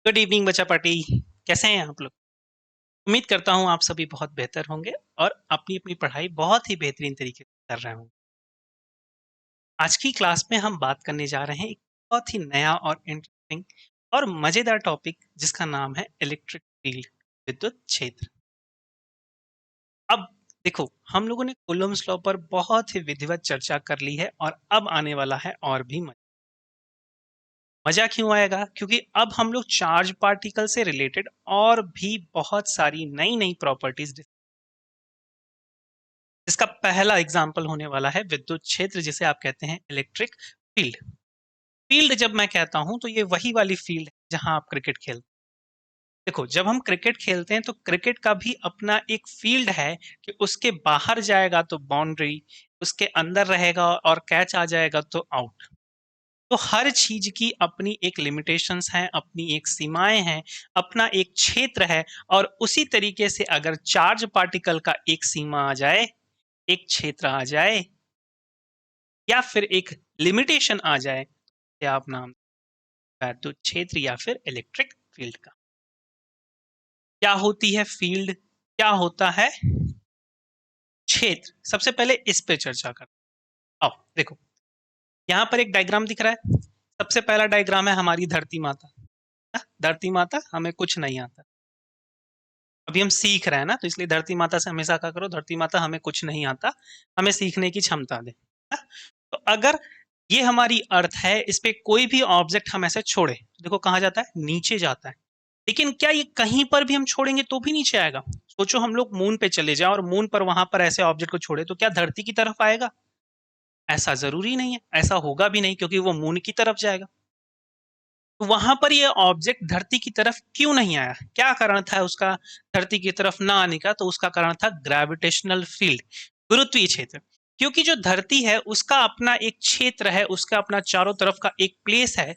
Good evening बच्चा party. कैसे हैं आप लोग? उम्मीद करता हूँ आप सभी बहुत बेहतर होंगे और अपनी अपनी पढ़ाई बहुत ही बेहतरीन तरीके से कर रहे होंगे। आज की क्लास में हम बात करने जा रहे हैं एक बहुत ही नया और इंटरेस्टिंग और मजेदार टॉपिक जिसका नाम है इलेक्ट्रिक फील्ड, विद्युत क्षेत्र। अब देखो, हम लोगों ने कूलम्ब्स लॉ पर बहुत ही विधिवत चर्चा कर ली है और अब आने वाला है और भी मजा। मजा क्यों आएगा? क्योंकि अब हम लोग चार्ज पार्टिकल से रिलेटेड और भी बहुत सारी नई नई प्रॉपर्टीज, इसका पहला एग्जाम्पल होने वाला है विद्युत क्षेत्र, जिसे आप कहते हैं इलेक्ट्रिक फील्ड। फील्ड जब मैं कहता हूं तो ये वही वाली फील्ड है जहां आप क्रिकेट खेलते हैं। देखो, जब हम क्रिकेट खेलते हैं तो क्रिकेट का भी अपना एक फील्ड है कि उसके बाहर जाएगा तो बाउंड्री, उसके अंदर रहेगा और कैच आ जाएगा तो आउट। तो हर चीज की अपनी एक लिमिटेशंस हैं, अपनी एक सीमाएं हैं, अपना एक क्षेत्र है। और उसी तरीके से अगर चार्ज पार्टिकल का एक सीमा आ जाए, एक क्षेत्र आ जाए, या फिर एक लिमिटेशन आ जाए, या आप नाम विद्युत क्षेत्र या फिर इलेक्ट्रिक फील्ड का। क्या होती है फील्ड, क्या होता है क्षेत्र? सबसे पहले इस पे चर्चा कर। अब देखो, यहाँ पर एक डायग्राम दिख रहा है। सबसे पहला डायग्राम है हमारी धरती माता। धरती माता, हमें कुछ नहीं आता, अभी हम सीख रहे हैं ना, तो इसलिए धरती माता से हमेशा क्या करो, धरती माता हमें कुछ नहीं आता, हमें सीखने की क्षमता दे। तो अगर ये हमारी अर्थ है, इस पे कोई भी ऑब्जेक्ट हम ऐसे छोड़े, देखो कहाँ जाता है, नीचे जाता है। लेकिन क्या ये कहीं पर भी हम छोड़ेंगे तो भी नीचे आएगा? सोचो हम लोग मून पे चले जाएं और मून पर वहां पर ऐसे ऑब्जेक्ट को छोड़े, तो क्या धरती की तरफ आएगा? ऐसा जरूरी नहीं है, ऐसा होगा भी नहीं, क्योंकि वो मून की तरफ जाएगा। तो वहां पर ये ऑब्जेक्ट धरती की तरफ क्यों नहीं आया? क्या कारण था उसका धरती की तरफ ना आने का? तो उसका कारण था ग्रेविटेशनल फील्ड, गुरुत्वीय क्षेत्र। क्योंकि जो धरती है उसका अपना एक क्षेत्र है, उसका अपना चारों तरफ का एक प्लेस है,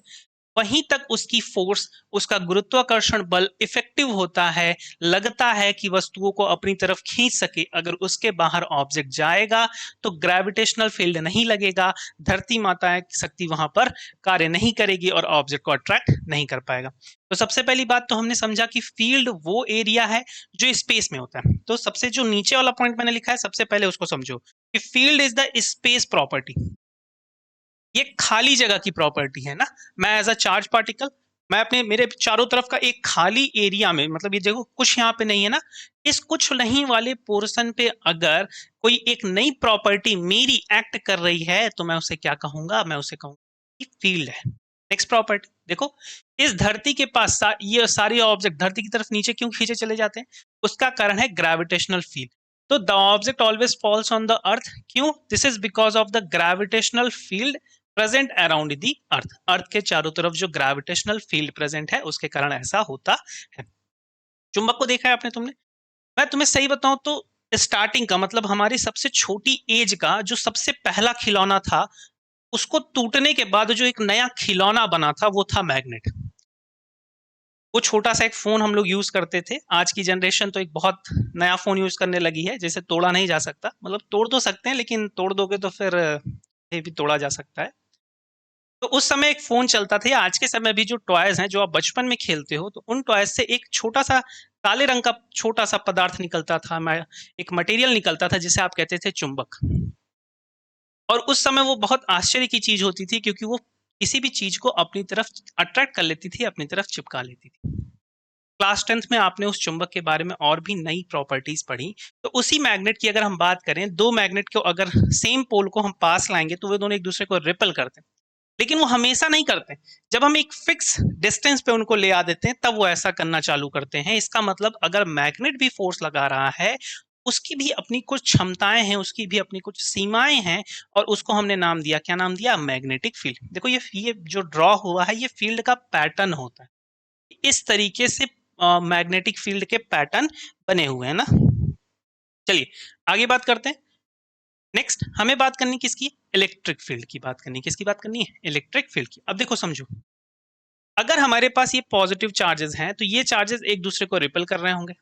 वहीं तक उसकी फोर्स, उसका गुरुत्वाकर्षण बल इफेक्टिव होता है, लगता है कि वस्तुओं को अपनी तरफ खींच सके। अगर उसके बाहर ऑब्जेक्ट जाएगा तो ग्रेविटेशनल फील्ड नहीं लगेगा, धरती माता की शक्ति वहां पर कार्य नहीं करेगी और ऑब्जेक्ट को अट्रैक्ट नहीं कर पाएगा। तो सबसे पहली बात तो हमने समझा कि फील्ड वो एरिया है जो स्पेस में होता है। तो सबसे जो नीचे वाला पॉइंट मैंने लिखा है, सबसे पहले उसको समझो कि field is the space property. ये खाली जगह की प्रॉपर्टी है ना। मैं एज अ चार्ज पार्टिकल, मैं अपने मेरे चारों तरफ का एक खाली एरिया में, मतलब ये देखो कुछ यहाँ पे नहीं है ना, इस कुछ नहीं वाले पोर्शन पे अगर कोई एक नई प्रॉपर्टी मेरी एक्ट कर रही है तो मैं उसे क्या कहूंगा? मैं उसे कहूंगा कि फील्ड है। नेक्स्ट प्रॉपर्टी देखो, इस धरती के पास ये सारे ऑब्जेक्ट धरती की तरफ नीचे क्यों खींचे चले जाते हैं? उसका कारण है ग्रेविटेशनल फील्ड। तो the object always falls on the earth. क्यों? This is because of the gravitational field present around the earth. Earth के चारों तरफ जो ग्रेविटेशनल फील्ड प्रेजेंट है उसके कारण ऐसा होता है। चुंबक को देखा है आपने, तुमने? मैं तुम्हें सही बताऊं तो स्टार्टिंग का मतलब हमारी सबसे छोटी एज का जो सबसे पहला खिलौना था, उसको टूटने के बाद जो एक नया खिलौना बना था वो था मैग्नेट। वो छोटा सा एक फोन हम लोग यूज करते थे। आज की जनरेशन तो एक बहुत नया फोन यूज करने लगी है जिसे तोड़ा नहीं जा सकता, मतलब तोड़ तो सकते हैं लेकिन तोड़ दोगे तो फिर ये भी तोड़ा जा सकता है। तो उस समय एक फोन चलता था, या आज के समय भी जो टॉयज हैं जो आप बचपन में खेलते हो, तो उन टॉयज से एक छोटा सा काले रंग का छोटा सा पदार्थ निकलता था, एक मटेरियल निकलता था जिसे आप कहते थे चुंबक। और उस समय वो बहुत आश्चर्य की चीज होती थी, क्योंकि वो किसी भी चीज को अपनी तरफ अट्रैक्ट कर लेती थी, अपनी तरफ चिपका लेती थी। क्लास 10th में आपने उस चुंबक के बारे में और भी नई प्रॉपर्टीज पढ़ी। तो उसी मैग्नेट की अगर हम बात करें, दो मैग्नेट को अगर सेम पोल को हम पास लाएंगे तो वे दोनों एक दूसरे को रिपल करते हैं, लेकिन वो हमेशा नहीं करते। जब हम एक फिक्स डिस्टेंस पे उनको ले आ देते हैं तब वो ऐसा करना चालू करते हैं। इसका मतलब अगर मैग्नेट भी फोर्स लगा रहा है, उसकी भी अपनी कुछ क्षमताएं हैं, उसकी भी अपनी कुछ सीमाएं हैं, और उसको हमने नाम दिया, क्या नाम दिया? Magnetic field. देखो ये जो ड्रॉ हुआ है ये फील्ड का पैटर्न होता है। इस तरीके से मैग्नेटिक फील्ड के पैटर्न बने हुए हैं ना। चलिए आगे बात करते हैं। नेक्स्ट हमें बात करनी किसकी? इलेक्ट्रिक फील्ड की बात करनी। किसकी बात करनी है? इलेक्ट्रिक फील्ड की। अब देखो समझो, अगर हमारे पास ये पॉजिटिव चार्जेस हैं तो ये चार्जेस एक दूसरे को रिपेल कर रहे होंगे,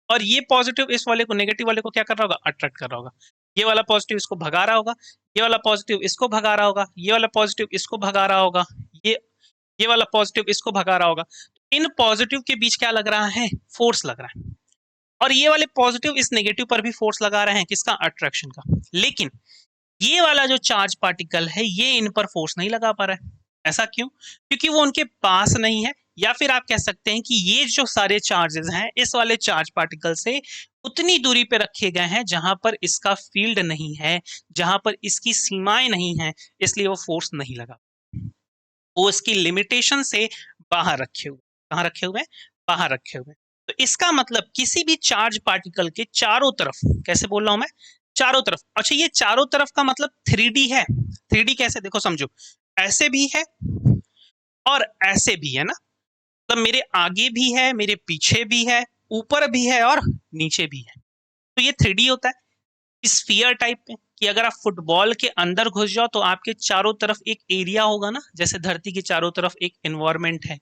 और ये पॉजिटिव इस वाले को, नेगेटिव वाले को क्या कर रहा होगा? अट्रैक्ट कर रहा होगा। ये वाला पॉजिटिव इसको भगा रहा होगा, ये वाला पॉजिटिव इसको भगा रहा होगा, ये वाला पॉजिटिव इसको भगा रहा होगा, ये वाला पॉजिटिव इसको भगा रहा होगा। इन पॉजिटिव के बीच क्या लग रहा है, फोर्स लग रहा है, और ये वाले पॉजिटिव इस नेगेटिव पर भी फोर्स लगा रहे हैं, किसका, अट्रैक्शन का। लेकिन ये वाला जो चार्ज पार्टिकल है ये इन पर फोर्स नहीं लगा पा रहा है। ऐसा क्यों? क्योंकि वो उनके पास नहीं है, या फिर आप कह सकते हैं कि ये जो सारे चार्जेस हैं इस वाले चार्ज पार्टिकल से उतनी दूरी पे रखे गए हैं जहां पर इसका फील्ड नहीं है, जहां पर इसकी सीमाएं नहीं है, इसलिए वो फोर्स नहीं लगा, वो इसकी लिमिटेशन से बाहर रखे हुए। कहाँ रखे हुए? बाहर रखे हुए। तो इसका मतलब किसी भी चार्ज पार्टिकल के चारों तरफ, कैसे बोल रहा हूं मैं, चारों तरफ। अच्छा, ये चारों तरफ का मतलब 3D है। 3D कैसे, देखो समझो, ऐसे भी है और ऐसे भी है ना, मतलब मेरे आगे भी है, मेरे पीछे भी है, ऊपर भी है और नीचे भी है। तो ये 3D होता है स्फीयर टाइप में, कि अगर आप फुटबॉल के अंदर घुस जाओ तो आपके चारों तरफ एक एरिया होगा ना, जैसे धरती के चारों तरफ एक एनवायरमेंट है।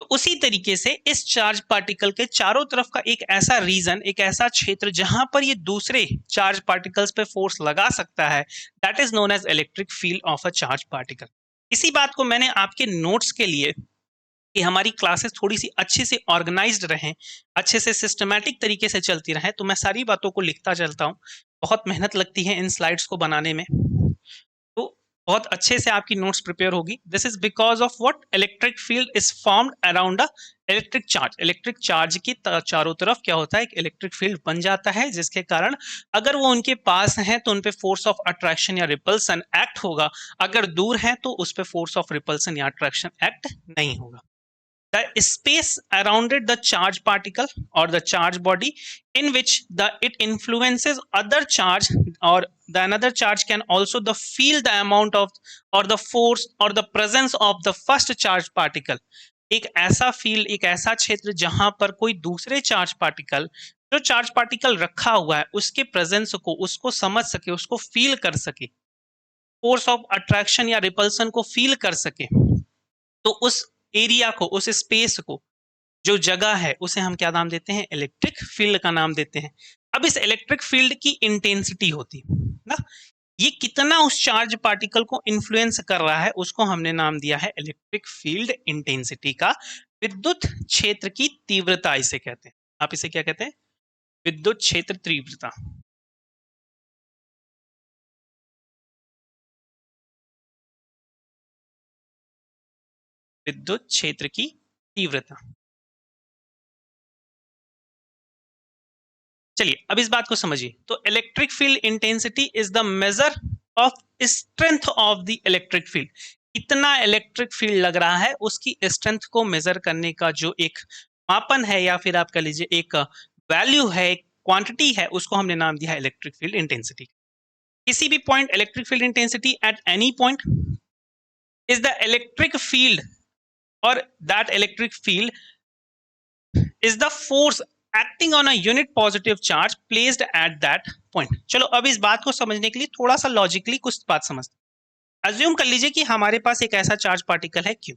तो उसी तरीके से इस चार्ज पार्टिकल के चारों तरफ का एक ऐसा रीजन, एक ऐसा क्षेत्र जहां पर ये दूसरे चार्ज पार्टिकल्स पे फोर्स लगा सकता है, that is known as electric field of a charge particle. इसी बात को मैंने आपके नोट्स के लिए, कि हमारी क्लासेस थोड़ी सी अच्छे से ऑर्गेनाइज्ड रहें, अच्छे से सिस्टमैटिक तरीके से चलती रहें, तो मैं सारी बातों को लिखता चलता हूँ। बहुत मेहनत लगती है इन स्लाइड्स को बनाने में, तो बहुत अच्छे से आपकी नोट्स प्रिपेयर होगी। This is because of what, electric field is formed around a electric charge. Electric charge की चारों तरफ क्या होता है, एक इलेक्ट्रिक फील्ड बन जाता है, जिसके कारण अगर वो उनके पास हैं तो उन पे फोर्स ऑफ अट्रैक्शन या रिपल्सन एक्ट होगा, अगर दूर हैं तो उस पे फोर्स ऑफ रिपल्सन या अट्रैक्शन एक्ट नहीं होगा। The space around it, the charge particle or the charge body, in which it influences other charge, or the another charge can also the feel the amount of or the force or the presence of the first charge particle। एक ऐसा field, एक ऐसा क्षेत्र जहां पर कोई दूसरे charge particle, जो चार्ज पार्टिकल रखा हुआ है उसके प्रेजेंस को, उसको समझ सके, उसको फील कर सके, फोर्स ऑफ अट्रैक्शन या रिपल्सन को फील कर सके, तो उस एरिया को, उस स्पेस को, जो जगह है, उसे हम क्या नाम देते हैं, इलेक्ट्रिक फील्ड का नाम देते हैं। अब इस इलेक्ट्रिक फील्ड की इंटेंसिटी होती है ना, ये कितना उस चार्ज पार्टिकल को इन्फ्लुएंस कर रहा है, उसको हमने नाम दिया है इलेक्ट्रिक फील्ड इंटेंसिटी का। विद्युत क्षेत्र की तीव्रता इसे कहते हैं। आप इसे क्या कहते हैं, विद्युत क्षेत्र तीव्रता। विद्युत क्षेत्र की तीव्रता। चलिए अब इस बात को समझिए। तो electric field intensity is the measure of strength of the electric field. कितना इलेक्ट्रिक फील्ड लग रहा है उसकी स्ट्रेंथ को मेजर करने का जो एक मापन है, या फिर आप कह लीजिए एक वैल्यू है, एक क्वांटिटी है, उसको हमने नाम दिया है इलेक्ट्रिक फील्ड इंटेंसिटी। किसी भी point electric field intensity at any point is the electric field, और that electric field is the force acting on a unit positive charge placed at that point। चलो अब इस बात को समझने के लिए थोड़ा सा लॉजिकली कुछ बात समझते हैं। अज्यूम कर लीजिए कि हमारे पास एक ऐसा चार्ज पार्टिकल है Q,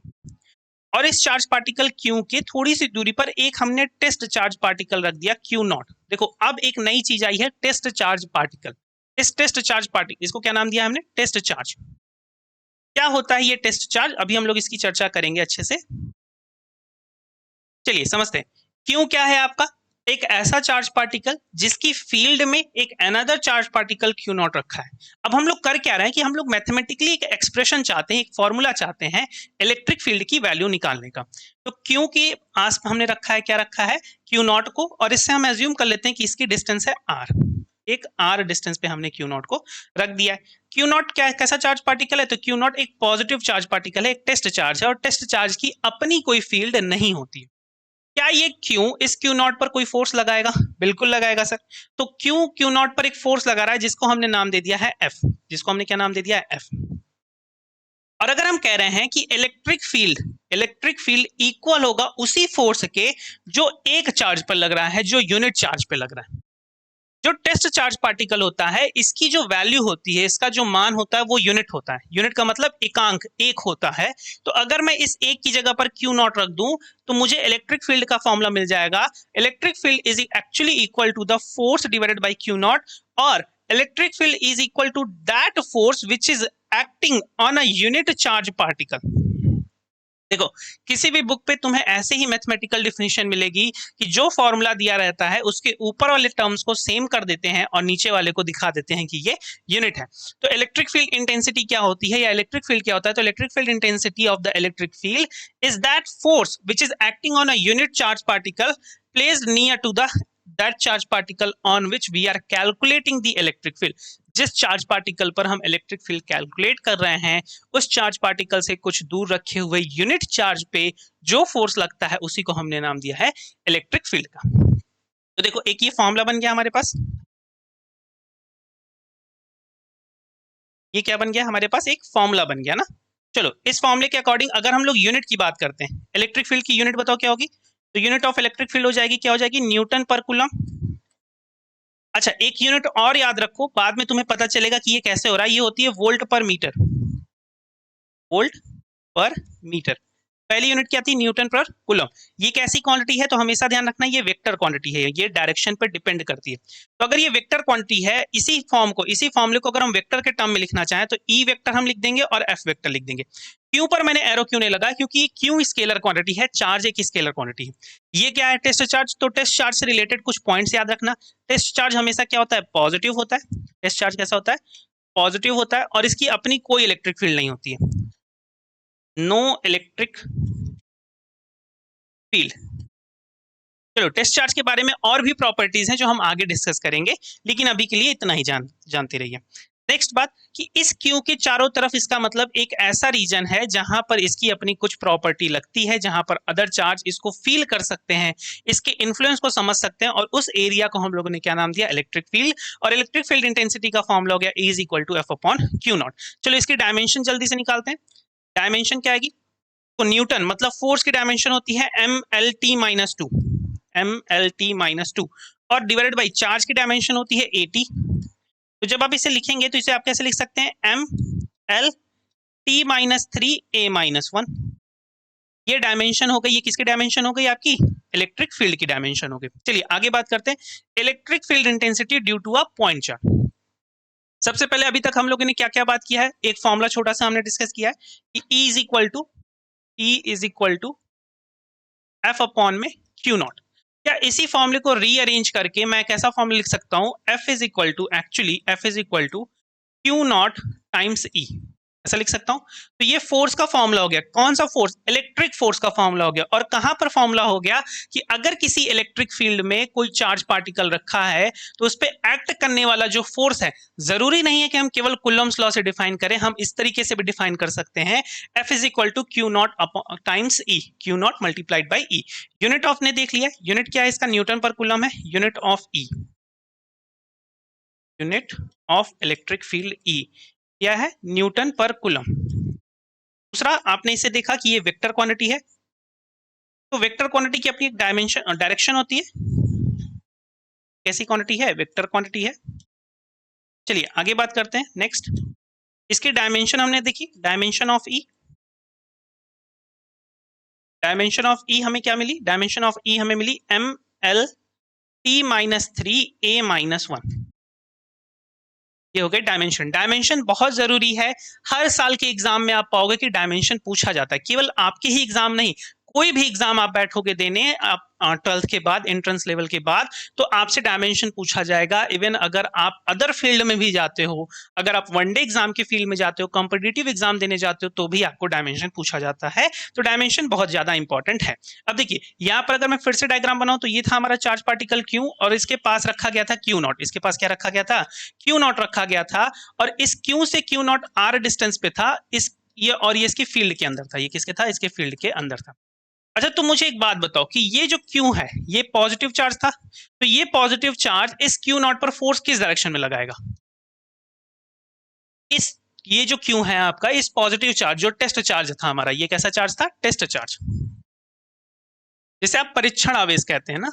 और इस चार्ज पार्टिकल Q के थोड़ी सी दूरी पर एक हमने टेस्ट चार्ज पार्टिकल रख दिया Q नॉट। देखो अब एक नई चीज आई है, टेस्ट चार्ज पार्टिकल। इस टेस्ट चार्ज पार्टिकल, इसको क्या नाम दिया हमने, टेस्ट चार्ज। क्या होता है ये टेस्ट चार्ज, अभी हम लोग इसकी चर्चा करेंगे अच्छे से। चलिए समझते हैं। क्यों क्या है आपका, एक ऐसा चार्ज पार्टिकल जिसकी फील्ड में एक another charge particle Q not रखा है। अब हम लोग कर क्या रहे हैं कि हम लोग मैथमेटिकली एक एक्सप्रेशन चाहते हैं, एक फॉर्मूला चाहते हैं इलेक्ट्रिक फील्ड की वैल्यू निकालने का। तो क्यू की आस हमने रखा है, क्या रखा है, क्यू नॉट को, और इससे हम एज्यूम कर लेते हैं कि इसकी डिस्टेंस है आर। एक आर डिस्टेंस पे हमने क्यू नॉट को रख दिया है। क्यू नॉट क्या, कैसा चार्ज पार्टिकल है, तो क्यू नॉट एक पॉजिटिव चार्ज पार्टिकल है, एक टेस्ट चार्ज है, और टेस्ट चार्ज की अपनी कोई फील्ड नहीं होती। क्या ये क्यू, इस क्यू नॉट पर कोई फोर्स लगाएगा, बिल्कुल लगाएगा सर। तो क्यू क्यू नॉट पर एक फोर्स लगा रहा है जिसको हमने नाम दे दिया है एफ, जिसको हमने क्या नाम दे दिया है, एफ। और अगर हम कह रहे हैं कि इलेक्ट्रिक फील्ड इक्वल होगा उसी फोर्स के जो एक चार्ज पर लग रहा है, जो यूनिट चार्ज पे लग रहा है। जो टेस्ट चार्ज पार्टिकल होता है, इसकी जो वैल्यू होती है, इसका जो मान होता है, वो यूनिट होता है। यूनिट का मतलब एकांक, एक होता है। तो अगर मैं इस एक की जगह पर क्यू नॉट रख दूं तो मुझे इलेक्ट्रिक फील्ड का फॉर्मूला मिल जाएगा। Electric field is actually equal to the force divided by q naught, और electric field is equal to that force which is acting on a unit charge particle. देखो, किसी भी बुक पे तुम्हें ऐसे ही मैथमेटिकल डिफिनीशन मिलेगी कि जो फॉर्मूला दिया रहता है उसके ऊपर वाले टर्म्स को सेम कर देते हैं और नीचे वाले को दिखा देते हैं कि ये यूनिट है। तो इलेक्ट्रिक फील्ड इंटेंसिटी क्या होती है या इलेक्ट्रिक फील्ड क्या होता है? तो electric field intensity of the electric field is that force which is acting on a unit charge particle placed near to the that charge particle on which we are calculating the electric field। जिस charge particle पर हम electric field calculate कर रहे हैं उस charge particle से कुछ दूर रखे हुए यूनिट चार्ज पे जो फोर्स लगता है उसी को हमने नाम दिया है इलेक्ट्रिक फील्ड का। तो देखो, एक ये फॉर्मूला बन गया हमारे पास, ये क्या बन गया हमारे पास? एक फॉर्मूला बन गया ना। चलो, इस फॉर्मूले के अकॉर्डिंग अगर हम लोग यूनिट की बात करते हैं, इलेक्ट्रिक फील्ड की यूनिट बताओ क्या होगी? तो यूनिट ऑफ इलेक्ट्रिक फील्ड हो जाएगी, क्या हो जाएगी? न्यूटन पर कूलम। अच्छा, एक यूनिट और याद रखो, बाद में तुम्हें पता चलेगा कि ये कैसे हो रहा है, ये होती है वोल्ट पर मीटर। वोल्ट पर मीटर, पहली यूनिट क्या थी? न्यूटन पर कूलम। ये कैसी क्वांटिटी है? तो हमेशा ध्यान रखना, ये वेक्टर क्वांटिटी है, ये डायरेक्शन पर डिपेंड करती है। तो अगर ये वेक्टर क्वांटिटी है, इसी फॉर्मूले को अगर हम वेक्टर के टर्म में लिखना चाहें तो ई वेक्टर हम लिख देंगे और एफ वेक्टर लिख देंगे। क्यू पर मैंने एरो क्यों नहीं लगा? क्योंकि क्यू स्केलर क्वांटिटी है, चार्ज एक स्केलर क्वांटिटी है। ये क्या है? Test charge. तो टेस्ट चार्ज से रिलेटेड कुछ पॉइंट्स याद रखना। टेस्ट चार्ज हमेशा क्या होता है? पॉजिटिव होता है। टेस्ट चार्ज कैसा होता है? पॉजिटिव होता है और इसकी अपनी कोई इलेक्ट्रिक फील्ड नहीं होती है, नो इलेक्ट्रिक फील्ड। चलो, टेस्ट चार्ज के बारे में और भी प्रॉपर्टीज हैं जो हम आगे डिस्कस करेंगे, लेकिन अभी के लिए इतना ही जानते रहिए। नेक्स्ट बात कि इस क्यू के चारों तरफ इसका मतलब एक ऐसा रीजन है जहां पर इसकी अपनी कुछ प्रॉपर्टी लगती है, जहां पर अदर चार्ज इसको फील कर सकते हैं, इसके इन्फ्लुएंस को समझ सकते हैं, और उस एरिया को हम लोगों ने क्या नाम दिया? Electric field. और इलेक्ट्रिक फील्ड इंटेंसिटी का फॉर्मूला हो गया E is equal to F upon Q naught. चलो, इसकी डायमेंशन जल्दी से निकालते हैं। डायमेंशन क्या आएगी? तो न्यूटन मतलब फोर्स की डायमेंशन होती है MLT-2, MLT-2, और डिवाइडेड बाई चार्ज की डायमेंशन होती है AT। तो जब आप इसे लिखेंगे तो इसे आप कैसे लिख सकते हैं? MLT-3A-1। ये डायमेंशन हो गई, ये किसकी डायमेंशन हो गई? आपकी इलेक्ट्रिक फील्ड की डायमेंशन हो गई। चलिए आगे बात करते हैं, electric field intensity due to a point charge. सबसे पहले अभी तक हम लोगों ने क्या क्या बात किया है? एक फॉर्मूला छोटा सा हमने डिस्कस किया है कि E is equal to F upon में क्यू नॉट। क्या इसी फॉर्मूले को रीअरेंज करके मैं कैसा फॉर्मूला लिख सकता हूं? F is equal to Q naught times E, ऐसा लिख सकता हूं। तो ये फोर्स का फॉर्मूला हो गया। कौन सा फोर्स? इलेक्ट्रिक फोर्स का फॉर्मूला हो गया। और कहां पर फॉर्मूला हो गया? कि अगर किसी इलेक्ट्रिक फील्ड में कोई चार्ज पार्टिकल रखा है तो उस पर एक्ट करने वाला जो फोर्स है, जरूरी नहीं है कि हम केवल कुलम्स लॉ से डिफाइन करें, हम इस तरीके से भी डिफाइन कर सकते हैं, F is equal to Q naught times E, Q naught multiplied by E. Unit of ने देख लिया, यूनिट क्या है इसका? न्यूटन पर कूलम है। Unit of E, unit of electric field E क्या है? न्यूटन पर कूलम। दूसरा, आपने इसे देखा कि ये वेक्टर क्वांटिटी है, तो वेक्टर क्वांटिटी की अपनी एक डायमेंशन डायरेक्शन होती है। कैसी क्वांटिटी है? वेक्टर क्वांटिटी है। चलिए आगे बात करते हैं। नेक्स्ट, इसकी डायमेंशन हमने देखी, dimension of E. Dimension of E हमें क्या मिली? डायमेंशन ऑफ ई हमें मिली MLT-3A-1। ये हो गई डायमेंशन। डायमेंशन बहुत जरूरी है, हर साल के एग्जाम में आप पाओगे कि डायमेंशन पूछा जाता है। केवल आपके ही एग्जाम नहीं, कोई भी एग्जाम आप बैठोगे देने, आप 12th के बाद, एंट्रेंस लेवल के बाद, तो आपसे डायमेंशन पूछा जाएगा। इवन अगर आप अदर फील्ड में भी जाते हो, अगर आप वनडे एग्जाम की फील्ड में जाते हो, कॉम्पिटिटिव एग्जाम देने जाते हो, तो भी आपको डायमेंशन पूछा जाता है। तो डायमेंशन बहुत ज्यादा इंपॉर्टेंट है। अब देखिए, यहाँ पर अगर मैं फिर से डायग्राम बनाऊं तो ये था हमारा चार्ज पार्टिकल क्यू, और इसके पास रखा गया था क्यू नॉट। इसके पास क्या रखा गया था? क्यू नॉट रखा गया था, और इस क्यू से क्यू नॉट आर डिस्टेंस पे था, और ये इसकी फील्ड के अंदर था। ये किसके था? इसके फील्ड के अंदर था। अच्छा, तुम मुझे एक बात बताओ कि ये जो क्यू है, ये पॉजिटिव चार्ज था, तो ये पॉजिटिव चार्ज इस क्यू नॉट पर फोर्स किस डायरेक्शन में लगाएगा? ये जो क्यू है आपका, इस पॉजिटिव चार्ज, जो टेस्ट चार्ज था हमारा, ये कैसा चार्ज था? टेस्ट चार्ज, जिसे आप परीक्षण आवेश कहते हैं ना।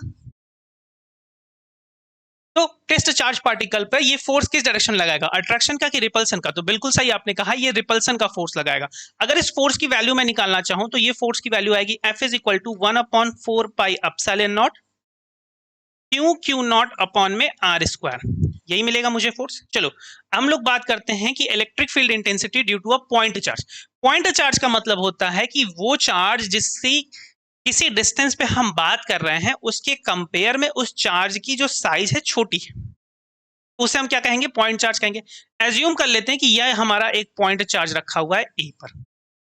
तो टेस्ट चार्ज पार्टिकल पर ये फोर्स किस डायरेक्शन लगाएगा? अट्रैक्शन का कि रिपल्सन का? तो बिल्कुल सही आपने कहा, ये रिपल्सन का फोर्स लगाएगा। अगर इस फोर्स की वैल्यू मैं निकालना चाहूं तो ये फोर्स की वैल्यू आएगी F is equal to 1/4 pi epsilon naught Q naught upon में आर स्क्वायर, यही मिलेगा मुझे फोर्स। चलो हम लोग बात करते हैं कि electric field intensity due to a point charge. Point charge का मतलब होता है कि वो चार्ज जिससे किसी डिस्टेंस पे हम बात कर रहे हैं उसके कंपेयर में उस चार्ज की जो साइज है छोटी है, उसे हम क्या कहेंगे, पॉइंट चार्ज कहेंगे। एज्यूम कर लेते हैं कि यह हमारा एक पॉइंट चार्ज रखा हुआ है ए पर।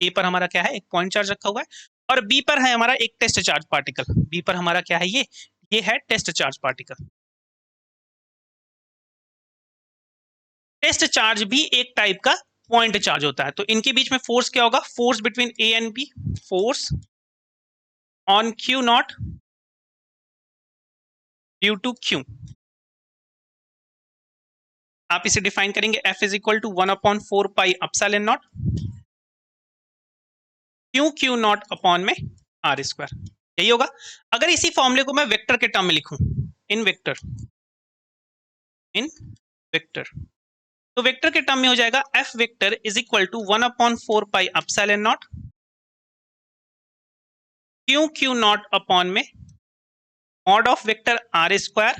ए पर हमारा क्या है, एक पॉइंट चार्ज रखा हुआ है, और बी पर है हमारा एक टेस्ट चार्ज पार्टिकल। बी पर हमारा क्या है, ये है test charge particle. Test charge भी एक टाइप का पॉइंट चार्ज होता है। तो इनके बीच में फोर्स क्या होगा, force between A and B, force on Q naught due to Q. आप इसे डिफाइन करेंगे F is equal to 1/4 pi epsilon naught Q naught upon में आर स्क्वायर, यही होगा। अगर इसी फॉर्मूले को मैं वेक्टर के टर्म में लिखूं, इन वेक्टर, तो वेक्टर के टर्म में हो जाएगा F vector is equal to 1/4 pi epsilon naught Q naught upon में mod of vector r square,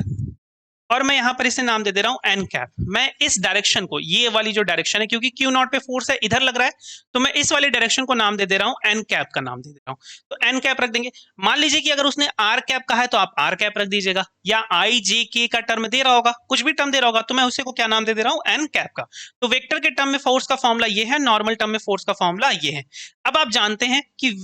और मैं यहां पर इसे नाम दे रहा हूं एन कैप। मैं इस डायरेक्शन को, ये वाली जो डायरेक्शन है, क्योंकि क्यू नॉट पे फोर्स है इधर लग रहा है, तो मैं इस वाली डायरेक्शन को नाम दे रहा हूं एन कैप का नाम दे रहा हूं। तो एन कैप रख देंगे। मान लीजिए कि अगर उसने आर कैप कहा है तो आप आर कैप रख दीजिएगा, या आई जे के का टर्म दे रहा होगा, कुछ भी टर्म दे रहा होगा, तो मैं उसे को क्या नाम दे रहा हूं, एन कैप का। तो वेक्टर के टर्म में फोर्स का फॉर्मूला ये है, नॉर्मल टर्म में फोर्स का फॉर्मूला ये है। अब आप जानते हैं कि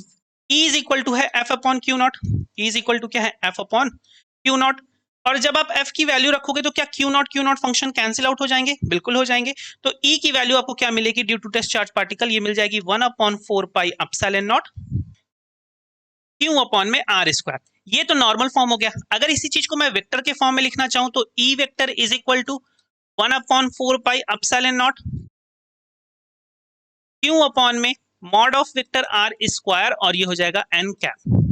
E इज इक्वल टू है F upon Q naught. E is equal to क्या है, एफ अपॉन क्यू नॉट। और जब आप f की वैल्यू रखोगे तो क्या Q not function cancel out हो जाएंगे, बिल्कुल हो जाएंगे। तो E की वैल्यू आपको क्या मिलेगी due to test charge particle, ये मिल जाएगी 1/4 pi epsilon naught Q upon में आर स्क्वायर। ये तो नॉर्मल फॉर्म हो गया। अगर इसी चीज को मैं वेक्टर के फॉर्म में लिखना चाहूं तो E vector is equal to 1/4 pi epsilon naught Q upon में mod of vector r square, और ये हो जाएगा एन कैप।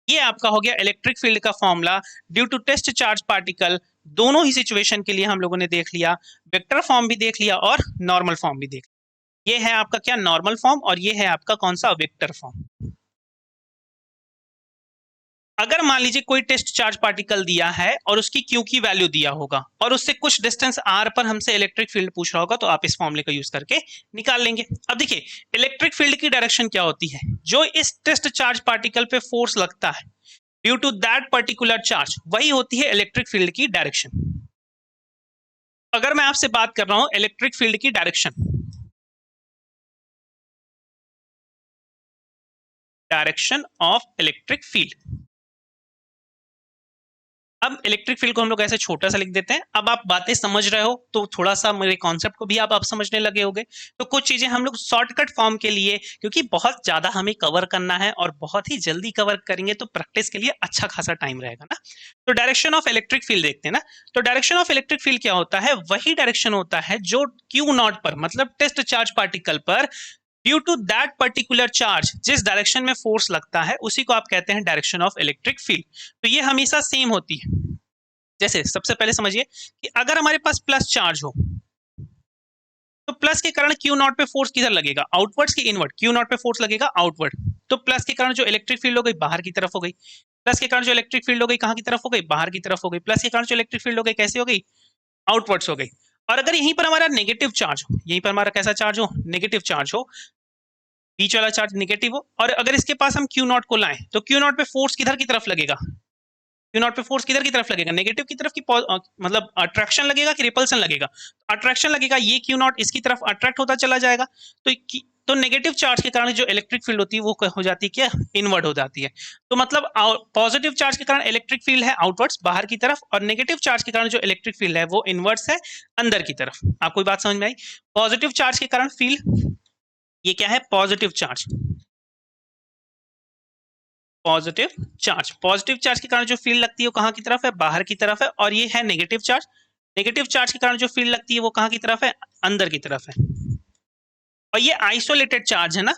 ये आपका हो गया इलेक्ट्रिक फील्ड का formula due to test charge particle. दोनों ही सिचुएशन के लिए हम लोगों ने देख लिया, वेक्टर फॉर्म भी देख लिया और नॉर्मल फॉर्म भी देख लिया। ये है आपका क्या, नॉर्मल फॉर्म, और ये है आपका कौन सा, वेक्टर फॉर्म। अगर मान लीजिए कोई टेस्ट चार्ज पार्टिकल दिया है और उसकी क्यू की वैल्यू दिया होगा और उससे कुछ डिस्टेंस आर पर हमसे इलेक्ट्रिक फील्ड पूछ रहा होगा, तो आप इस फॉर्मूले का यूज करके निकाल लेंगे। अब देखिए इलेक्ट्रिक फील्ड की डायरेक्शन क्या होती है, जो इस टेस्ट चार्ज पार्टिकल पे फोर्स लगता है due to that particular charge, वही होती है इलेक्ट्रिक फील्ड की डायरेक्शन। अगर मैं आपसे बात कर रहा हूं इलेक्ट्रिक फील्ड की डायरेक्शन ऑफ इलेक्ट्रिक फील्ड, अब इलेक्ट्रिक फील्ड को हम लोग ऐसे छोटा सा लिख देते हैं। अब आप बातें समझ रहे हो तो थोड़ा सा मेरे कॉन्सेप्ट को भी आप समझने लगे होंगे। तो कुछ चीजें हम लोग शॉर्टकट फॉर्म के लिए, क्योंकि बहुत ज्यादा हमें कवर करना है और बहुत ही जल्दी कवर करेंगे तो प्रैक्टिस के लिए अच्छा खासा टाइम रहेगा ना। तो डायरेक्शन ऑफ इलेक्ट्रिक फील्ड देखते हैं ना। तो डायरेक्शन ऑफ इलेक्ट्रिक फील्ड क्या होता है, वही डायरेक्शन होता है जो क्यू नॉट पर, मतलब टेस्ट चार्ज पार्टिकल पर due to that particular charge जिस डायरेक्शन में फोर्स लगता है, उसी को आप कहते हैं डायरेक्शन ऑफ इलेक्ट्रिक फील्ड। तो ये हमेशा सेम होती है। जैसे सबसे पहले समझिए कि अगर हमारे पास प्लस चार्ज हो तो प्लस के कारण क्यू नॉट पे फोर्स किधर लगेगा, आउटवर्ड्स की इनवर्ड, क्यू नॉट पे फोर्स लगेगा आउटवर्ड। तो प्लस के कारण जो इलेक्ट्रिक फील्ड हो गई बाहर की तरफ हो गई, प्लस के कारण जो इलेक्ट्रिक फील्ड हो गई कहां की तरफ हो गई, बाहर की तरफ हो गई। प्लस के कारण जो इलेक्ट्रिक फील्ड हो गई कैसे हो गई, आउटवर्ड्स हो गई। और अगर यहीं पर हमारा नेगेटिव चार्ज हो, यहीं पर हमारा कैसा चार्ज हो, नेगेटिव चार्ज हो, बीच वाला चार्ज नेगेटिव हो, और अगर इसके पास हम क्यू नॉट को लाएं तो क्यू नॉट पे फोर्स किधर की तरफ लगेगा, क्यू नॉट पे फोर्स किधर की तरफ लगेगा, नेगेटिव की तरफ की, मतलब अट्रैक्शन लगेगा कि रिपल्सन लगेगा, अट्रैक्शन लगेगा। ये क्यू नॉट इसकी तरफ अट्रैक्ट होता चला जाएगा। तो नेगेटिव चार्ज के कारण जो इलेक्ट्रिक फील्ड होती है वो हो जाती है क्या, इनवर्ड हो जाती है। तो मतलब पॉजिटिव चार्ज के कारण इलेक्ट्रिक फील्ड है आउटवर्ड्स बाहर की तरफ, और नेगेटिव चार्ज के कारण जो इलेक्ट्रिक फील्ड है वो इनवर्ड्स है अंदर की तरफ। आपको बात समझ में आई, पॉजिटिव चार्ज के कारण फील्ड, ये क्या है, पॉजिटिव चार्ज, पॉजिटिव चार्ज के कारण जो फील्ड लगती है वो कहां की तरफ है, बाहर की तरफ है। और ये है नेगेटिव चार्ज, नेगेटिव चार्ज के कारण जो फील्ड लगती है वो कहां की तरफ है, अंदर की तरफ है। और ये आइसोलेटेड चार्ज है ना,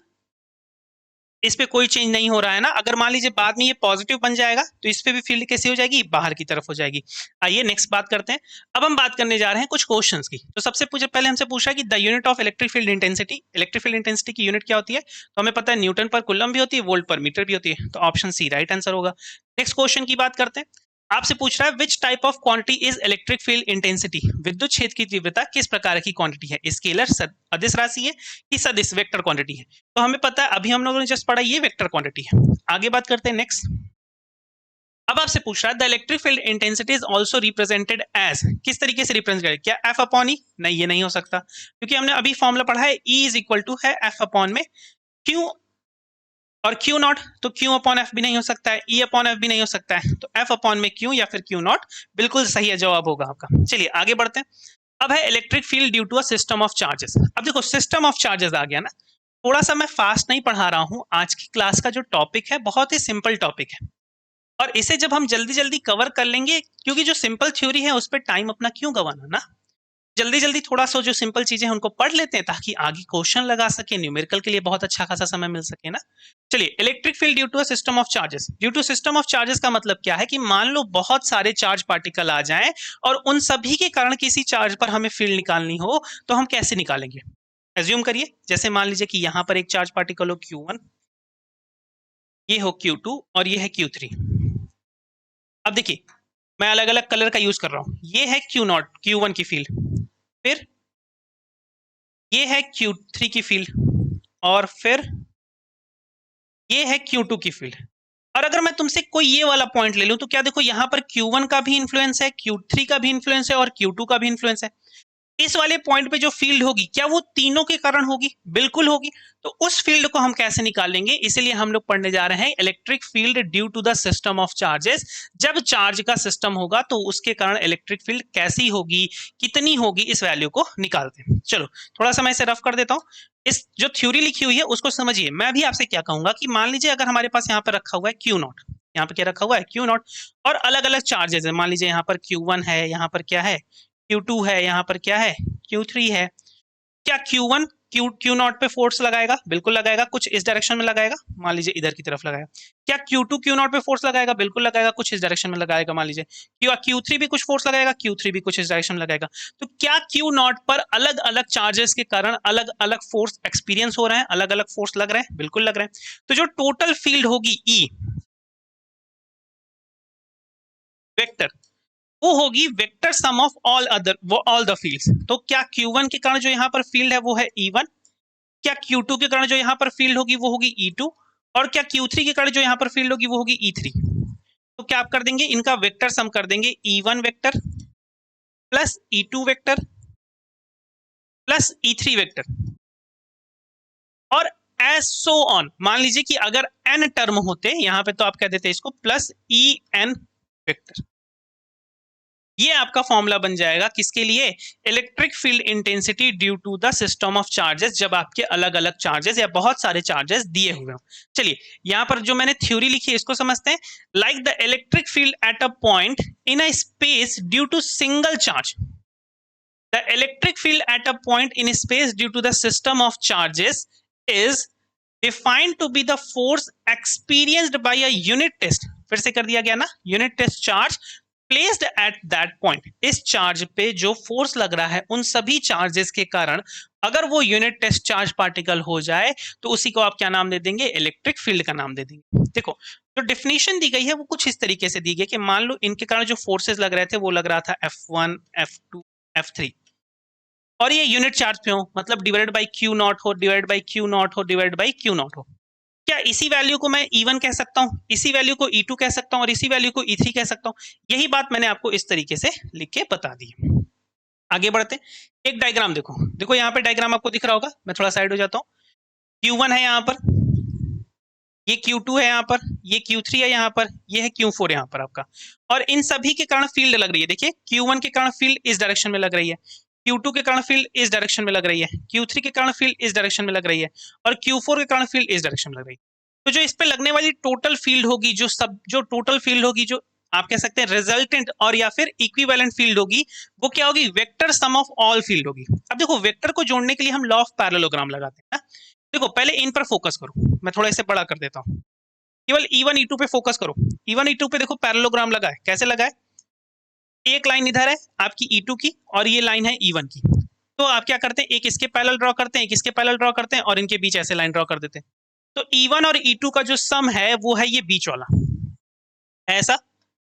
इस पे कोई चेंज नहीं हो रहा है ना। अगर मान लीजिए बाद में ये पॉजिटिव बन जाएगा तो इस पे भी फील्ड कैसी हो जाएगी, बाहर की तरफ हो जाएगी। आइए नेक्स्ट बात करते हैं। अब हम बात करने जा रहे हैं कुछ क्वेश्चंस की। तो सबसे पहले हमसे पूछा है कि the unit of electric field intensity, electric field intensity की यूनिट क्या होती है। तो हमें पता है न्यूटन पर कूलम भी होती है, वोल्ट पर मीटर भी होती है। तो ऑप्शन सी राइट आंसर होगा। नेक्स्ट क्वेश्चन की बात करते हैं। आपसे पूछ रहा है which type of quantity is electric field intensity, विद्युत क्षेत्र की तीव्रता किस प्रकार की क्वांटिटी है, स्केलर अदिश राशि है कि सदिश वेक्टर क्वांटिटी है। तो हमें पता है, अभी हम लोगों ने जस्ट पढ़ा, ये वेक्टर क्वांटिटी है। आगे बात करते हैं नेक्स्ट। अब आपसे पूछ रहा है the electric field intensity is also represented as, किस तरीके से रिप्रेजेंट करें, क्या एफ अपॉन ई, नहीं ये नहीं हो सकता, क्योंकि हमने अभी फॉर्मूला पढ़ा है ई इज इक्वल टू है एफ अपॉन में क्यू और क्यू नॉट, तो क्यू अपॉन एफ भी नहीं हो सकता है, ई अपॉन एफ भी नहीं हो सकता है, तो एफ अपॉन में क्यू या फिर क्यू नॉट बिल्कुल सही है जवाब होगा आपका। चलिए आगे बढ़ते हैं। अब है electric field due to a system of charges. अब देखो सिस्टम ऑफ चार्जेस आ गया ना, थोड़ा सा मैं फास्ट नहीं पढ़ा रहा हूं, आज की क्लास का जो टॉपिक है बहुत ही सिंपल टॉपिक है, और इसे जब हम जल्दी जल्दी कवर कर लेंगे, क्योंकि जो सिंपल थ्योरी है उस पर टाइम अपना क्यों गंवाना ना, जल्दी जल्दी थोड़ा सा जो सिंपल चीजें हैं उनको पढ़ लेते हैं ताकि आगे क्वेश्चन लगा सके, न्यूमेरिकल के लिए बहुत अच्छा खासा समय मिल सके ना। चलिए, electric field due to a system of charges. Due to system of charges का मतलब क्या है कि मान लो बहुत सारे चार्ज पार्टिकल आ जाएं और उन सभी के कारण किसी चार्ज पर हमें फील्ड निकालनी हो, तो हम कैसे निकालेंगे। एज्यूम करिए, जैसे मान लीजिए कि यहाँ पर एक चार्ज पार्टिकल हो Q1, ये हो Q2 और ये है Q3। अब देखिए, मैं अलग अलग कलर का यूज कर रहा हूं, ये है Q0 Q1 की फील्ड, फिर ये है Q3 की फील्ड, और फिर ये है Q2 की फील्ड। और अगर मैं तुमसे कोई ये वाला पॉइंट ले लूं, तो क्या देखो यहाँ पर Q1 का भी इन्फ्लुएंस है, Q3 का भी इन्फ्लुएंस है और Q2 का भी इन्फ्लुएंस है। इस वाले पॉइंट पे जो फील्ड होगी, क्या वो तीनों के कारण होगी? बिल्कुल होगी। तो उस फील्ड को हम कैसे निकालेंगे, इसलिए हम लोग पढ़ने जा रहे हैं electric field due to the system of charges. जब चार्ज का सिस्टम होगा तो उसके कारण इलेक्ट्रिक फील्ड कैसी होगी, कितनी होगी, इस वैल्यू को निकालते हैं। चलो थोड़ा सा मैं इसे रफ कर देता हूँ, इस जो थ्योरी लिखी हुई है उसको समझिए। मैं भी आपसे क्या कहूंगा कि मान लीजिए अगर हमारे पास यहाँ पर रखा हुआ है Q0, यहाँ पर क्या रखा हुआ है Q0, और अलग अलग चार्जेस है, मान लीजिए यहाँ पर Q1 है, यहाँ पर क्या है Q2 है, यहाँ पर क्या है Q3 है। क्या Q1 Q0 पे फोर्स लगाएगा? बिल्कुल लगाएगा, कुछ इस डायरेक्शन में लगाएगा, मान लीजिए इधर की तरफ लगाएगा। क्या Q2 Q0 पे फोर्स लगाएगा? बिल्कुल लगाएगा, कुछ इस डायरेक्शन में लगाएगा, मान लीजिए। क्या Q3 भी कुछ फोर्स लगाएगा? Q3 भी कुछ इस डायरेक्शन में लगाएगा। तो क्या Q0 पर अलग अलग चार्जेस के कारण अलग अलग फोर्स एक्सपीरियंस हो रहे हैं, अलग अलग फोर्स लग रहे हैं? बिल्कुल लग रहे हैं। तो जो टोटल फील्ड होगी E वेक्टर, वो होगी vector sum of all the fields. तो क्या Q1 के कारण जो यहाँ पर फील्ड है वो है E1, क्या Q2 के कारण जो यहाँ पर फील्ड होगी वो होगी E2, और क्या Q3 के कारण जो यहाँ पर फील्ड होगी वो होगी E3। तो क्या आप कर देंगे, इनका वेक्टर सम कर देंगे, E1 vector plus E2 vector plus E3 vector, और एज सो ऑन। मान लीजिए कि अगर n टर्म होते यहाँ पे, तो आप कह देते इसको प्लस En वेक्टर। ये आपका फॉर्मूला बन जाएगा किसके लिए, electric field intensity due to the system of charges, जब आपके अलग अलग चार्जेस या बहुत सारे चार्जेस दिए हुए हो। चलिए यहाँ पर जो मैंने थ्योरी लिखी है इसको समझते हैं। Like the electric field at a point in a space due to single charge, the electric field at a point in space due to the system of charges is defined to be the force experienced by a unit test। फिर से कर दिया गया ना, unit test charge placed at that point. इस charge पे जो force लग रहा है उन सभी चार्जेस के कारण अगर वो यूनिट टेस्ट चार्ज पार्टिकल हो जाए तो उसी को आप क्या नाम दे देंगे, इलेक्ट्रिक फील्ड का नाम दे देंगे। देखो जो डेफिनेशन दी गई है वो कुछ इस तरीके से दी गई कि मान लो इनके कारण जो फोर्सेस लग रहे थे वो लग रहा था F1 F2 F3, और ये यूनिट चार्ज पे हो, मतलब डिवाइडेड बाई Q0 हो, डिवाइड बाई Q0 हो, डिवाइड बाई Q0 हो। क्या इसी वैल्यू को मैं E1 कह सकता हूँ, इसी वैल्यू को E2 कह सकता हूँ और इसी वैल्यू को E3 कह सकता हूँ? यही बात मैंने आपको इस तरीके से लिख के बता दी। आगे बढ़ते हैं, एक डायग्राम देखो, देखो यहाँ पे डायग्राम आपको दिख रहा होगा, मैं थोड़ा साइड हो जाता हूँ। Q1 है यहाँ पर, ये Q2 है यहाँ पर, ये Q3 है यहाँ पर, ये है Q4 यहाँ पर आपका, और इन सभी के कारण फील्ड लग रही है। देखिए Q1 के कारण फील्ड इस डायरेक्शन में लग रही है, Q2 के कारण फील्ड इस डायरेक्शन में लग रही है, Q3 के कारण फील्ड इस डायरेक्शन में लग रही है, और Q4 के कारण फील्ड इस डायरेक्शन में लग रही है। तो जो इस पे लगने वाली टोटल फील्ड होगी, जो टोटल फील्ड होगी, जो आप कह सकते हैं रिजल्टेंट और या फिर इक्विवेलेंट फील्ड होगी, वो क्या होगी, vector sum of all field होगी। अब देखो वेक्टर को जोड़ने के लिए हम लॉ ऑफ पैरेललोग्राम लगाते हैं ना। देखो पहले इन पर फोकस करो, मैं थोड़ा इसे बड़ा कर देता हूँ, केवल E1 E2 पे फोकस करो। E1 E2 पे देखो पैरेललोग्राम लगा है, कैसे लगा है, एक लाइन इधर है आपकी E2 की और ये लाइन है E1 की। तो आप क्या करते हैं, एक इसके पैरेलल ड्रॉ करते हैं, एक इसके पैरेलल ड्रॉ करते हैं और इनके बीच ऐसे लाइन ड्रॉ कर देते हैं। तो E1 और E2 का जो सम है वो है ये बीच वाला, ऐसा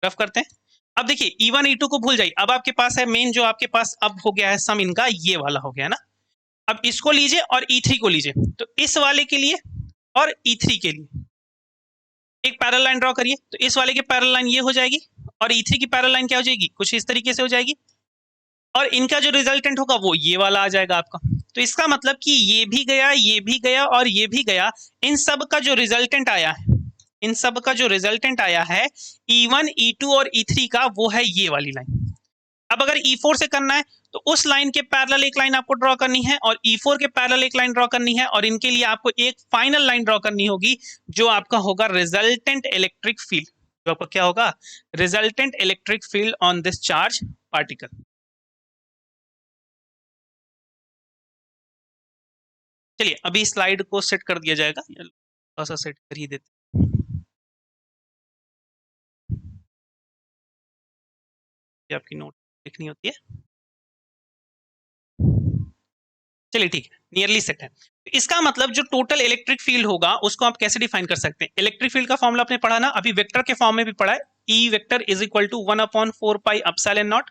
रफ करते हैं। अब देखिए E1 E2 को भूल जाइए, अब आपके पास है मेन, जो आपके पास अब हो गया है सम इनका, ये वाला हो गया ना। अब इसको लीजिए और E3 को लीजिए, तो इस वाले के लिए और E3 के लिए एक पैरेलल लाइन ड्रॉ करिए। तो इस वाले की पैरेलल लाइन ये हो जाएगी और E3 की पैरेलल लाइन क्या हो जाएगी, कुछ इस तरीके से हो जाएगी, और इनका जो रिजल्टेंट होगा वो ये वाला आ जाएगा आपका। तो इसका मतलब कि ये भी गया, ये भी गया और ये भी गया, इन सब का जो रिजल्टेंट आया है, इन सब का जो रिजल्टेंट आया है E1 E2 और E3 का, वो है ये वाली लाइन। अब अगर E4 से करना है तो उस लाइन के पैरेलल एक लाइन आपको ड्रॉ करनी है और E4 के पैरेलल एक लाइन ड्रॉ करनी है, और इनके लिए आपको एक फाइनल लाइन ड्रॉ करनी होगी जो आपका होगा रिजल्टेंट इलेक्ट्रिक फील्ड। जो आपका क्या होगा, resultant electric field on this charge particle. चलिए अभी स्लाइड को सेट कर दिया जाएगा, थोड़ा सा सेट कर ही देते। ये आपकी नोट लिखनी होती है। चलिए ठीक है, नियरली सेट है। इसका मतलब जो टोटल इलेक्ट्रिक फील्ड होगा उसको आप कैसे डिफाइन कर सकते हैं। इलेक्ट्रिक फील्ड का फॉर्मूला आपने पढ़ा ना, अभी वेक्टर के फॉर्म में भी पढ़ा है, E vector is equal to 1/4 pi epsilon naught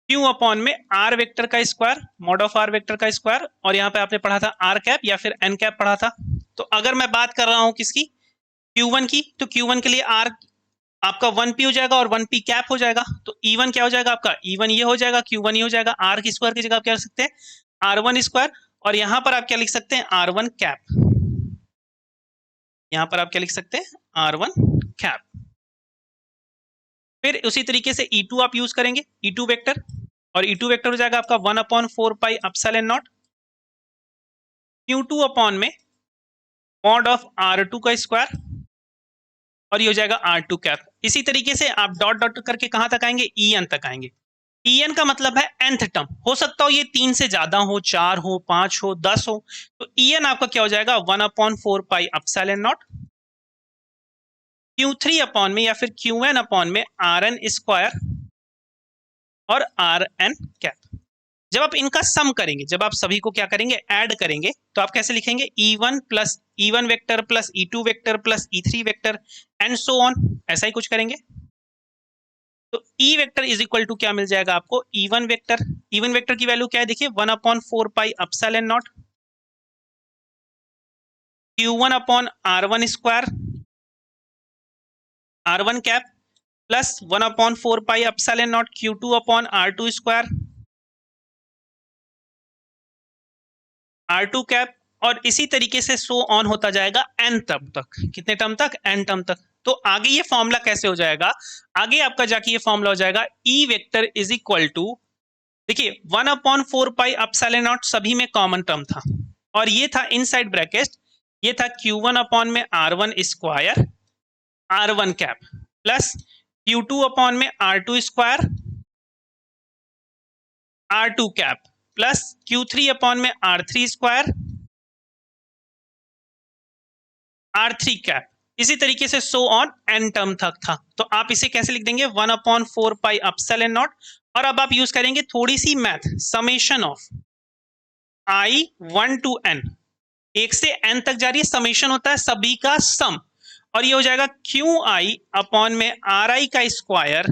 Q upon में आर वेक्टर का square mod of R vector का स्क्वायर, और यहाँ पे आपने पढ़ा था आर कैप या फिर एन कैप पढ़ा था। तो अगर मैं बात कर रहा हूँ किसकी, Q1 की, तो Q1 के लिए आर आपका 1p हो जाएगा और 1p कैप हो जाएगा। तो E1 क्या हो जाएगा आपका, E1 ये हो जाएगा, Q1 ये हो जाएगा, आर की स्क्वायर की जगह आप क्या कर सकते हैं, R1 स्क्वायर, और यहां पर आप क्या लिख सकते हैं, R1 कैप। यहां पर आप क्या लिख सकते हैं, R1 कैप। फिर उसी तरीके से E2 आप यूज करेंगे, E2 वेक्टर, और E2 वेक्टर हो जाएगा आपका 1/4 pi epsilon not Q2 upon में मॉड ऑफ R2 का स्क्वायर, और ये हो जाएगा R2 कैप। इसी तरीके से आप डॉट डॉट करके कहां तक आएंगे, En तक आएंगे। En का मतलब है nth टर्म, हो सकता हो ये 3 से ज्यादा हो, 4 हो, 5 हो, 10 हो। तो En आपका क्या हो जाएगा, 1/4 pi epsilon not Q3 upon में या फिर Qn अपॉन में Rn स्क्वायर और Rn कैप। जब आप इनका सम करेंगे, जब आप सभी को क्या करेंगे, ऐड करेंगे, तो आप कैसे लिखेंगे, E1 plus E1 vector plus E2 vector plus E3 vector and so on, ऐसा ही कुछ करेंगे। तो E vector is equal to क्या मिल जाएगा आपको, E1 वेक्टर। E1 वेक्टर की वैल्यू क्या है, देखिए 1/4 pi epsilon not Q1 upon R1 square R1 cap plus 1/4 pi epsilon not Q2 upon R2 square R2 cap, और इसी तरीके से सो ऑन होता जाएगा n टर्म तक। कितने टर्म तक, n टर्म तक। तो आगे ये फॉर्मूला कैसे हो जाएगा, आगे आपका जाके ये फॉर्मूला हो जाएगा E vector is equal to, देखिए 1/4 पाई एप्सिलॉन नॉट सभी में कॉमन टर्म था, और ये था इनसाइड ब्रैकेट, ये था Q1 अपॉन में R1 square R1 cap plus Q2 upon में R2 square R2 cap plus Q3 upon में R3 स्क्वायर R3 कैप। इसी तरीके से सो ऑन n टर्म तक था। तो आप इसे कैसे लिख देंगे, 1/4 पाई एप्सिलॉन नॉट, और अब आप यूज करेंगे थोड़ी सी math, summation of I1 to n, 1 से n तक जा रही है, समेशन होता है सभी का सम, और ये हो जाएगा QI अपॉन में RI का स्क्वायर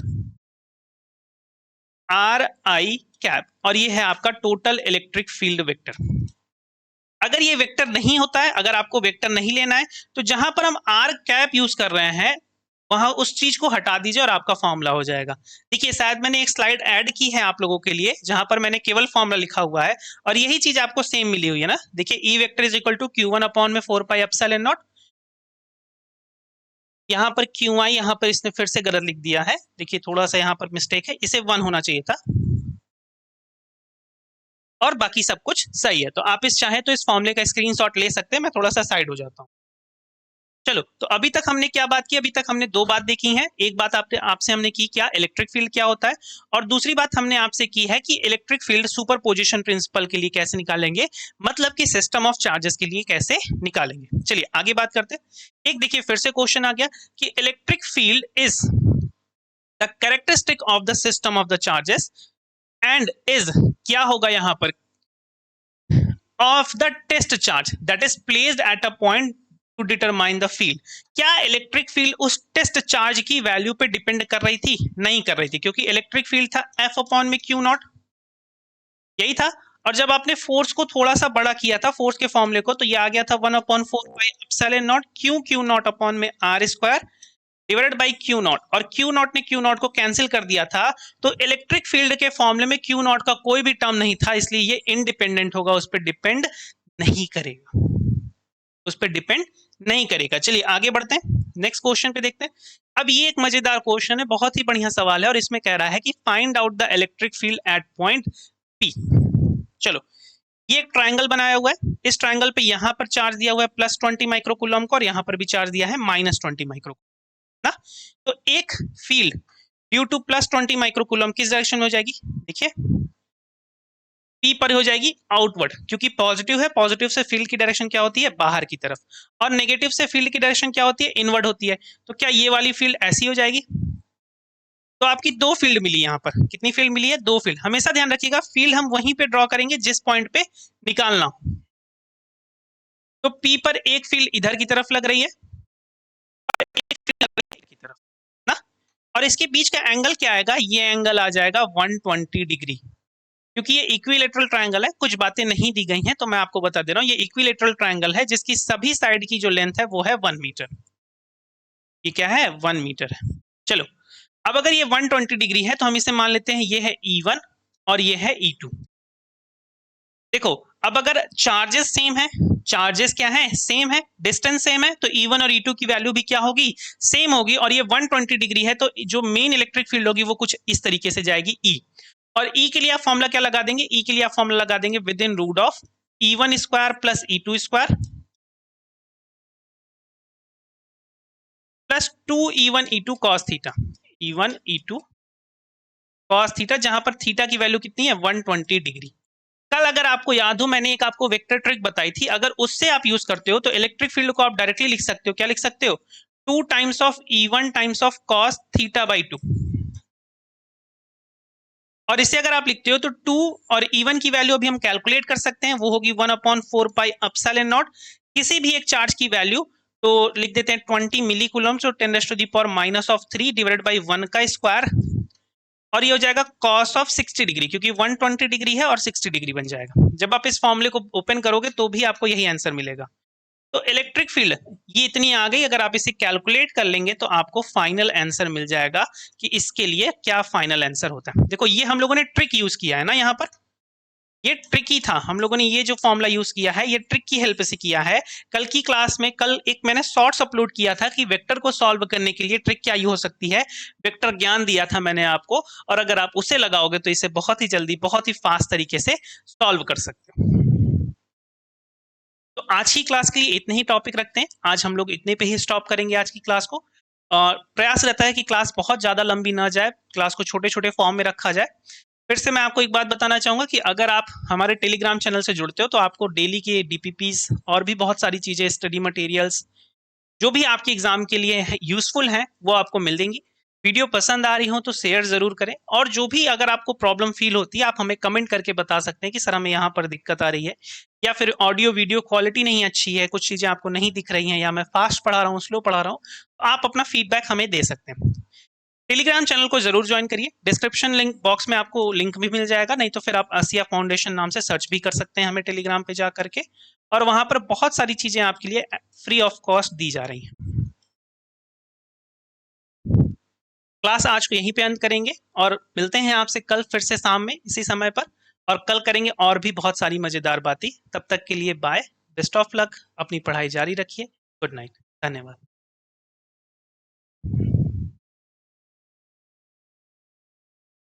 RI कैप, और ये है आपका टोटल इलेक्ट्रिक फील्ड वेक्टर। अगर ये वेक्टर नहीं होता है, अगर आपको वेक्टर नहीं लेना है, तो जहां पर हम आर कैप यूज कर रहे हैं वहां उस चीज को हटा दीजिए और आपका फॉर्मूला हो जाएगा। देखिए शायद मैंने एक स्लाइड ऐड की है आप लोगों के लिए जहां पर मैंने केवल फॉर्मूला लिखा हुआ है, और यही चीज आपको सेम मिली हुई है ना। देखिए E vector is equal to Q1 upon में 4 पाई एप्सिलॉन नॉट, यहाँ पर QI यहाँ पर इसने फिर से गलत लिख दिया है, देखिए थोड़ा सा यहाँ पर मिस्टेक है, इसे 1 होना चाहिए था, और बाकी सब कुछ सही है। तो आप इस चाहे तो इस फॉर्मूले का स्क्रीनशॉट ले सकते हैं, मैं थोड़ा सा साइड हो जाता हूँ। चलो, तो अभी तक हमने क्या बात की, अभी तक हमने दो बात देखी हैं। एक बात आपसे हमने की क्या, इलेक्ट्रिक फील्ड क्या होता है, और दूसरी बात हमने आपसे की है कि इलेक्ट्रिक फील्ड सुपरपोजिशन प्रिंसिपल के लिए कैसे निकालेंगे, मतलब कि सिस्टम ऑफ चार्जेस के लिए कैसे निकालेंगे। चलिए आगे बात करते हैं। एक देखिए फिर से क्वेश्चन आ गया कि electric field is the characteristic of the system of the charges and is, क्या होगा यहाँ पर, of the test charge that is placed at a point to determine the field. क्या इलेक्ट्रिक फील्ड उस टेस्ट चार्ज की value पे depend कर रही थी? नहीं कर रही थी, क्योंकि इलेक्ट्रिक फील्ड था एफ अपॉन में क्यू नॉट, यही था। और जब आपने फोर्स को थोड़ा सा बड़ा किया था, फोर्स के फॉर्मूले को, तो ये आ गया था 1/4 क्यू नॉट अपॉन में R square divided by Q naught, और क्यू नॉट ने क्यू नॉट को कैंसिल कर दिया था। तो इलेक्ट्रिक फील्ड के फॉर्मूले में क्यू नॉट का कोई भी टर्म नहीं था, इसलिए ये इंडिपेंडेंट होगा, उस पर डिपेंड नहीं करेगा, उस पर डिपेंड नहीं करेगा। चलिए आगे बढ़ते हैं, नेक्स्ट क्वेश्चन पे देखते हैं। अब ये एक मजेदार क्वेश्चन है, बहुत ही बढ़िया सवाल है, और इसमें कह रहा है कि find out the electric field eight point P. चलो, ये एक ट्रायंगल बनाया हुआ है, इस ट्रायंगल पे यहाँ पर चार्ज दिया हुआ है +20 माइक्रोकूलम को, और यहाँ पर भी चार्ज दिया है -20 माइक्रो ना। तो एक फील्ड ड्यू टू +20 माइक्रोकूलम किस डायरेक्शन में हो जाएगी? देखिए पी पर हो जाएगी आउटवर्ड, क्योंकि पॉजिटिव है, पॉजिटिव से फील्ड की डायरेक्शन क्या होती है? बाहर की तरफ, और नेगेटिव से फील्ड की डायरेक्शन क्या होती है? इनवर्ड होती है। तो क्या ये वाली फील्ड ऐसी हो जाएगी? तो आपकी दो फील्ड मिली, यहाँ पर कितनी फील्ड मिली है? दो फील्ड। हमेशा ध्यान रखिएगा, फील्ड हम वहीं पे ड्रॉ करेंगे जिस पॉइंट पे निकालना हो। तो पी पर एक फील्ड इधर की तरफ लग रही है, एक फील्ड की तरफ ना, और इसके बीच का एंगल क्या आएगा? ये एंगल आ जाएगा 120 डिग्री, क्योंकि ये इक्विलेटरल ट्रायंगल है। कुछ बातें नहीं दी गई हैं तो मैं आपको बता दे रहा हूँ, ये इक्विलेटरल ट्रायंगल है जिसकी सभी साइड की जो लेंथ है वो है 1 मीटर। ये क्या है? 1 मीटर है। चलो, अब अगर ये 120 डिग्री है तो हम इसे मान लेते हैं ये है E1 और ये है E2। देखो, अब अगर चार्जेस सेम है, चार्जेस क्या है? सेम है, डिस्टेंस सेम है, तो E1 और E2 की वैल्यू भी क्या होगी? सेम होगी। और ये 120 डिग्री है, तो जो मेन इलेक्ट्रिक फील्ड होगी वो कुछ इस तरीके से जाएगी, E। और E के लिए आप फॉर्मूला क्या लगा देंगे? E के लिए आप फॉर्मूला लगा देंगे with in root of E1 square plus E2 square plus 2E1 E2 cos theta, E1 E2 cos theta, जहां पर थीटा की वैल्यू कितनी है? 120 डिग्री। कल अगर आपको याद हो, मैंने एक आपको वेक्टर ट्रिक बताई थी, अगर उससे आप यूज करते हो तो इलेक्ट्रिक फील्ड को आप डायरेक्टली लिख सकते हो। क्या लिख सकते हो? 2 times of E1 times of cos theta by 2। और इसे अगर आप लिखते हो तो 2 और E1 की वैल्यू अभी हम कैलकुलेट कर सकते हैं, वो होगी 1/4 किसी भी एक चार्ज की वैल्यू, तो लिख देते हैं 20 मिली कूलम, तो 10⁻³ डिवाइडेड बाई 1 का स्क्वायर, और ये हो जाएगा cos ऑफ 60 डिग्री, क्योंकि 120 डिग्री है और 60 डिग्री बन जाएगा। जब आप इस फॉर्मूले को ओपन करोगे तो भी आपको यही आंसर मिलेगा। तो इलेक्ट्रिक फील्ड ये इतनी आ गई, अगर आप इसे कैलकुलेट कर लेंगे तो आपको फाइनल आंसर मिल जाएगा कि इसके लिए क्या फाइनल आंसर होता है। देखो, ये हम लोगों ने ट्रिक यूज किया है ना, यहाँ पर ये ट्रिकी था, हम लोगों ने ये जो फॉर्मूला यूज किया है ये ट्रिक की हेल्प से किया है। कल की क्लास में, कल एक मैंने शॉर्ट्स अपलोड किया था कि वेक्टर को सॉल्व करने के लिए ट्रिक क्या हो सकती है, वेक्टर ज्ञान दिया था मैंने आपको, और अगर आप उसे लगाओगे तो इसे बहुत ही जल्दी, बहुत ही फास्ट तरीके से सॉल्व कर सकते हो। तो आज की क्लास के लिए इतने ही टॉपिक रखते हैं, आज हम लोग इतने पे ही स्टॉप करेंगे आज की क्लास को। और प्रयास रहता है कि क्लास बहुत ज़्यादा लंबी ना जाए, क्लास को छोटे छोटे फॉर्म में रखा जाए। फिर से मैं आपको एक बात बताना चाहूँगा कि अगर आप हमारे टेलीग्राम चैनल से जुड़ते हो तो आपको डेली के DPPs और भी बहुत सारी चीज़ें, स्टडी मटेरियल्स जो भी आपके एग्जाम के लिए यूजफुल हैं वो आपको मिल देंगी। वीडियो पसंद आ रही हो तो शेयर ज़रूर करें, और जो भी अगर आपको प्रॉब्लम फील होती है आप हमें कमेंट करके बता सकते हैं कि सर हमें यहाँ पर दिक्कत आ रही है, या फिर ऑडियो वीडियो क्वालिटी नहीं अच्छी है, कुछ चीज़ें आपको नहीं दिख रही हैं, या मैं फास्ट पढ़ा रहा हूँ, स्लो पढ़ा रहा हूँ, तो आप अपना फीडबैक हमें दे सकते हैं। टेलीग्राम चैनल को जरूर ज्वाइन करिए, डिस्क्रिप्शन लिंक बॉक्स में आपको लिंक भी मिल जाएगा, नहीं तो फिर आप आसिया फाउंडेशन नाम से सर्च भी कर सकते हैं हमें टेलीग्राम पे जा करके, और वहां पर बहुत सारी चीजें आपके लिए फ्री ऑफ कॉस्ट दी जा रही हैं। क्लास आज को यहीं पे अंत करेंगे और मिलते हैं आपसे कल फिर से शाम में इसी समय पर, और कल करेंगे और भी बहुत सारी मजेदार बातें। तब तक के लिए बाय, बेस्ट ऑफ लक, अपनी पढ़ाई जारी रखिए, गुड नाइट, धन्यवाद।